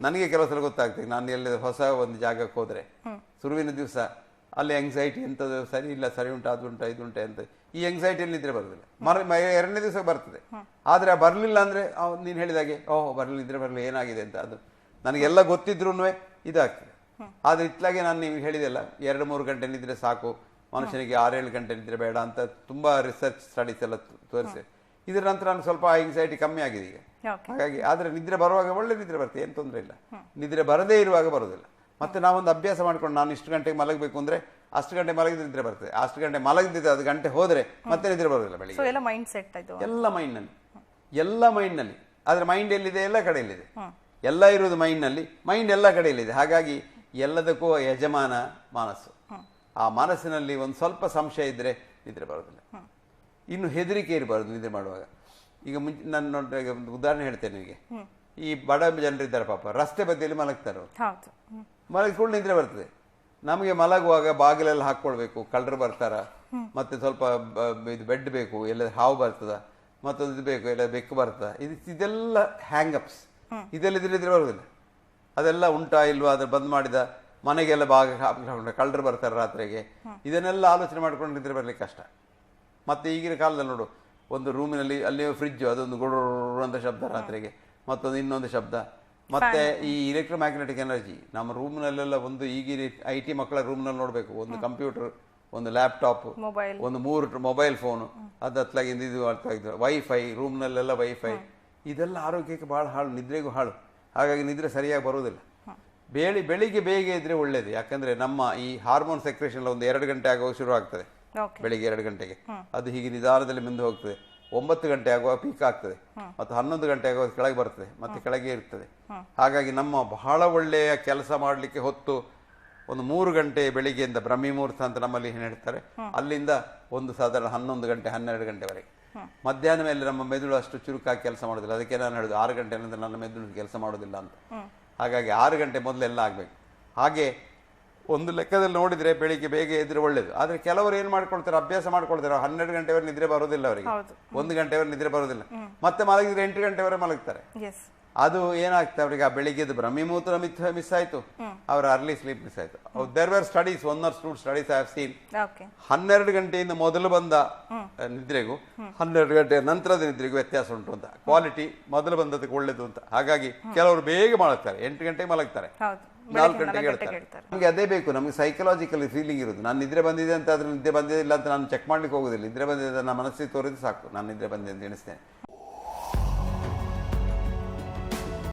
ನನಗೆ ಕೆಲವು ಸಲ ಗೊತ್ತಾಗ್ತದೆ, ನಾನು ಎಲ್ಲಿ ಹೊಸ ಒಂದು ಜಾಗಕ್ಕೆ ಹೋದ್ರೆ ಶುರುವಿನ ದಿವಸ ಅಲ್ಲಿ ಎಂಗ್ಸೈಟಿ ಎಂಥದ್ದು ಸರಿ ಇಲ್ಲ, ಸರಿ ಉಂಟು, ಅದು ಉಂಟು, ಇದು ಉಂಟು ಅಂತ ಈ ಎಂಗ್ಸೈಟಿಯಲ್ಲಿ ನಿದ್ರೆ ಬರೋದಿಲ್ಲ. ಎರಡನೇ ದಿವಸ ಬರ್ತದೆ. ಆದರೆ ಆ ಬರಲಿಲ್ಲ ಅಂದರೆ ನೀನು ಹೇಳಿದಾಗೆ ಓಹ್ ಬರಲಿಲ್ಲ, ನಿದ್ರೆ ಬರಲಿಲ್ಲ, ಏನಾಗಿದೆ ಅಂತ ಅದು ನನಗೆಲ್ಲ ಗೊತ್ತಿದ್ರೂ ಇದಾಗ್ತದೆ. ಆದರೆ ಇತ್ಲಾಗೆ ನಾನು ನೀವು ಹೇಳಿದೆಲ್ಲ 2-3 ಗಂಟೆ ನಿದ್ರೆ ಸಾಕು, ಮನುಷ್ಯನಿಗೆ 6-7 ಗಂಟೆ ನಿದ್ರೆ ಬೇಡ ಅಂತ ತುಂಬ ರಿಸರ್ಚ್ ಸ್ಟಡೀಸ್ ಎಲ್ಲ ತೋರಿಸಿ, ಇದರ ನಂತರ ನಾನು ಸ್ವಲ್ಪ ಎಂಗ್ಸೈಟಿ ಕಮ್ಮಿ ಆಗಿದೆ ಈಗ. ಹಾಗಾಗಿ ಆದರೆ ನಿದ್ರೆ ಬರುವಾಗ ಒಳ್ಳೆ ನಿದ್ರೆ ಬರ್ತದೆ, ಏನು ತೊಂದರೆ ಇಲ್ಲ. ನಿದ್ರೆ ಬರದೇ ಇರುವಾಗ ಬರೋದಿಲ್ಲ. ಮತ್ತೆ ನಾವೊಂದು ಅಭ್ಯಾಸ ಮಾಡ್ಕೊಂಡು ನಾನು ಇಷ್ಟು ಗಂಟೆಗೆ ಮಲಗಬೇಕು ಅಂದರೆ ಅಷ್ಟು ಗಂಟೆ ಮಲಗಿದ್ರೆ ನಿದ್ರೆ ಬರ್ತದೆ, ಅಷ್ಟು ಗಂಟೆ ಮಲಗಿದ್ರೆ ಅದು ಗಂಟೆ ಹೋದರೆ ಮತ್ತೆ ನಿದ್ರೆ ಬರೋದಿಲ್ಲ ಬೆಳಿಗ್ಗೆ. ಎಲ್ಲ ಮೈಂಡ್ ಸೆಟ್ ಇದು, ಎಲ್ಲ ಮೈಂಡ್ನಲ್ಲಿ. ಆದರೆ ಮೈಂಡ್ ಎಲ್ಲಿದೆ? ಎಲ್ಲ ಕಡೆಯಲ್ಲಿದೆ. ಎಲ್ಲ ಇರುವುದು ಮೈಂಡ್ನಲ್ಲಿ, ಮೈಂಡ್ ಎಲ್ಲ ಕಡೆಯಲ್ಲಿದೆ. ಹಾಗಾಗಿ ಎಲ್ಲದಕ್ಕೂ ಯಜಮಾನ ಮನಸ್ಸು. ಆ ಮನಸ್ಸಿನಲ್ಲಿ ಒಂದು ಸ್ವಲ್ಪ ಸಂಶಯ ಇದ್ದರೆ ನಿದ್ರೆ ಬರೋದಿಲ್ಲ. ಇನ್ನು ಹೆದರಿಕೆ ಇರಬಾರ್ದು ನಿದ್ರೆ ಮಾಡುವಾಗ. ಈಗ ನಾನು ಒಂದು ಉದಾಹರಣೆ ಹೇಳ್ತೇನೆ ನಿಮಗೆ. ಈ ಬಡ ಜನರಿದ್ದಾರೆ ಪಾಪ, ರಸ್ತೆ ಬದಿಯಲ್ಲಿ ಮಲಗ್ತಾರೆ. ಮಲಗಿಸ್ಕೊಂಡು ನಿದ್ರೆ ಬರ್ತದೆ. ನಮಗೆ ಮಲಗುವಾಗ ಬಾಗಿಲೆಲ್ಲ ಹಾಕ್ಕೊಳ್ಬೇಕು, ಕಳ್ಳರು ಬರ್ತಾರ, ಮತ್ತೆ ಸ್ವಲ್ಪ ಇದು ಬೆಡ್ ಬೇಕು, ಎಲ್ಲ ಹಾವು ಬರ್ತದ, ಮತ್ತೊಂದು ಇದು ಬೇಕು, ಎಲ್ಲ ಬೆಕ್ಕು ಬರ್ತದ, ಇದೆಲ್ಲ ಹ್ಯಾಂಗಪ್ಸ್. ಇದೆಲ್ಲ ನಿದ್ರೆ ಬರೋದಿಲ್ಲ. ಅದೆಲ್ಲ ಉಂಟಾ ಇಲ್ವಾ, ಅದ್ರ ಬಂದ್ ಮಾಡಿದ ಮನೆಗೆಲ್ಲ ಕಳ್ಳರು ಬರ್ತಾರೆ ರಾತ್ರಿಗೆ, ಇದನ್ನೆಲ್ಲ ಆಲೋಚನೆ ಮಾಡ್ಕೊಂಡು ನಿದ್ರೆ ಬರ್ಲಿಕ್ಕೆ ಕಷ್ಟ. ಮತ್ತೆ ಈಗಿನ ಕಾಲದಲ್ಲಿ ನೋಡು, ಒಂದು ರೂಮಿನಲ್ಲಿ ಅಲ್ಲಿ ಫ್ರಿಡ್ಜ್, ಅದೊಂದು ಗುಡ್ರು ಅಂತ ಶಬ್ದ ರಾತ್ರಿಗೆ, ಮತ್ತೊಂದು ಇನ್ನೊಂದು ಶಬ್ದ, ಮತ್ತೆ ಈ ಎಲೆಕ್ಟ್ರೋಮ್ಯಾಗ್ನೆಟಿಕ್ ಎನರ್ಜಿ ನಮ್ಮ ರೂಮ್ನಲ್ಲೆಲ್ಲ. ಒಂದು ಈಗಿನ IT ಮಕ್ಕಳ ರೂಮ್ನಲ್ಲಿ ನೋಡಬೇಕು, ಒಂದು ಕಂಪ್ಯೂಟರ್, ಒಂದು ಲ್ಯಾಪ್ಟಾಪ್, ಒಂದು 3 ಮೊಬೈಲ್ ಫೋನು, ಅದು ಹತ್ಲಾಗಿಂದ ಇದು ಆಗ್ತಾ ಇದ್ದು, ವೈಫೈ ರೂಮ್ನಲ್ಲೆಲ್ಲ ವೈಫೈ, ಇದೆಲ್ಲ ಆರೋಗ್ಯಕ್ಕೆ ಭಾಳ ಹಾಳು, ನಿದ್ರೆಗೂ ಹಾಳು. ಹಾಗಾಗಿ ನಿದ್ರೆ ಸರಿಯಾಗಿ ಬರುವುದಿಲ್ಲ. ಬೆಳಿಗ್ಗೆ ಬೇಗ ಇದ್ರೆ ಒಳ್ಳೇದು. ಯಾಕಂದ್ರೆ ನಮ್ಮ ಈ ಹಾರ್ಮೋನ್ ಸೆಕ್ರೇಷನ್ ಒಂದು 2 ಗಂಟೆ ಆಗುವಾಗ ಶುರು ಆಗ್ತದೆ. ಬೆಳಿಗ್ಗೆ 2 ಗಂಟೆಗೆ ಅದು ಹೀಗೆ ನಿಧಾನದಲ್ಲಿ ಮುಂದೆ ಹೋಗ್ತದೆ. 9 ಗಂಟೆ ಆಗುವಾಗ ಪೀಕ್ ಆಗ್ತದೆ, ಮತ್ತು 11 ಗಂಟೆ ಆಗುವಾಗ ಕೆಳಗೆ ಬರ್ತದೆ, ಮತ್ತೆ ಕೆಳಗೆ ಇರ್ತದೆ. ಹಾಗಾಗಿ ನಮ್ಮ ಬಹಳ ಒಳ್ಳೆಯ ಕೆಲಸ ಮಾಡಲಿಕ್ಕೆ ಹೊತ್ತು ಒಂದು 3 ಗಂಟೆ ಬೆಳಿಗ್ಗೆಯಿಂದ ಬ್ರಹ್ಮಿ ಮುಹೂರ್ತ ಅಂತ ನಮ್ಮಲ್ಲಿ ಏನು ಹೇಳ್ತಾರೆ, ಅಲ್ಲಿಂದ ಒಂದು ಸಾಧಾರಣ 11 ಗಂಟೆ 12 ಗಂಟೆವರೆಗೆ. ಮಧ್ಯಾಹ್ನ ಮೇಲೆ ನಮ್ಮ ಮೆದುಳು ಅಷ್ಟು ಚುರುಕಾಗಿ ಕೆಲಸ ಮಾಡೋದಿಲ್ಲ. ಅದಕ್ಕೆ ನಾನು ಹೇಳುದು 6 ಗಂಟೆ ನಂತರ ನನ್ನ ಮೆದುಳು ಕೆಲಸ ಮಾಡೋದಿಲ್ಲ ಅಂತ. ಹಾಗಾಗಿ 6 ಗಂಟೆ ಮೊದಲೆಲ್ಲ ಆಗಬೇಕು. ಹಾಗೆ ಒಂದು ಲೆಕ್ಕದಲ್ಲಿ ನೋಡಿದ್ರೆ ಬೆಳಿಗ್ಗೆ ಬೇಗ ಎದ್ರೆ ಒಳ್ಳೇದು. ಆದರೆ ಕೆಲವರು ಏನು ಮಾಡ್ಕೊಳ್ತಾರೆ, ಅಭ್ಯಾಸ ಮಾಡ್ಕೊಳ್ತಾರೆ, 12 ಗಂಟೆವರೆಗೆ ನಿದ್ರೆ ಬರೋದಿಲ್ಲ ಅವರಿಗೆ, 1 ಗಂಟೆವರೆಗೆ ನಿದ್ರೆ ಬರೋದಿಲ್ಲ, ಮತ್ತೆ ಮಲಗಿದ್ರೆ 8 ಗಂಟೆವರೆಗೆ ಮಲಗ್ತಾರೆ. ಅದು ಏನಾಗ್ತದೆ ಅವರಿಗೆ, ಆ ಬೆಳಿಗ್ಗೆದು ಬ್ರಹ್ಮಿ ಮುಹೂರ್ತ ಮಿಸ್ ಆಯ್ತು, ಅವರ ಅರ್ಲಿ ಸ್ಲೀಪ್ ಮಿಸ್ ಆಯ್ತು. There were studies, 1 or 2 studies I have seen. 12 ಗಂಟೆಯಿಂದ ಮೊದಲು ಬಂದ ನಿದ್ರೆಗೂ 12 ಗಂಟೆಯ ನಂತರದ ನಿದ್ರೆಗೂ ವ್ಯತ್ಯಾಸ ಉಂಟು ಅಂತ. ಕ್ವಾಲಿಟಿ ಮೊದಲು ಬಂದದಕ್ಕೆ ಒಳ್ಳೇದು ಅಂತ. ಹಾಗಾಗಿ ಕೆಲವರು ಬೇಗ ಮಲಗ್ತಾರೆ, 8 ಗಂಟೆಗೆ ಮಲಗ್ತಾರೆ, 4 ಗಂಟೆಗೆ ಹೇಳ್ತಾರೆ. ನಮಗೆ ಅದೇ ಬೇಕು. ನಮಗೆ ಸೈಕಲಾಜಿಕಲ್ ಫೀಲಿಂಗ್ ಇರೋದು, ನಾನು ನಿದ್ರೆ ಬಂದಿದೆ ಅಂತ, ಅದ್ರ ನಿದ್ರೆ ಬಂದಿದೆ ಇಲ್ಲ ಅಂತ ನಾನು ಚೆಕ್ ಮಾಡ್ಲಿಕ್ಕೆ ಹೋಗುದಿಲ್ಲ. ನಿದ್ರೆ ಬಂದಿದೆ ನನ್ನ ಮನಸ್ಸಿಗೆ ತೋರಿದ್ರೆ ಸಾಕು, ನಾನು ನಿದ್ರೆ ಬಂದಿದೆ ಅಂತ ಎಣಿಸ್ತೇನೆ.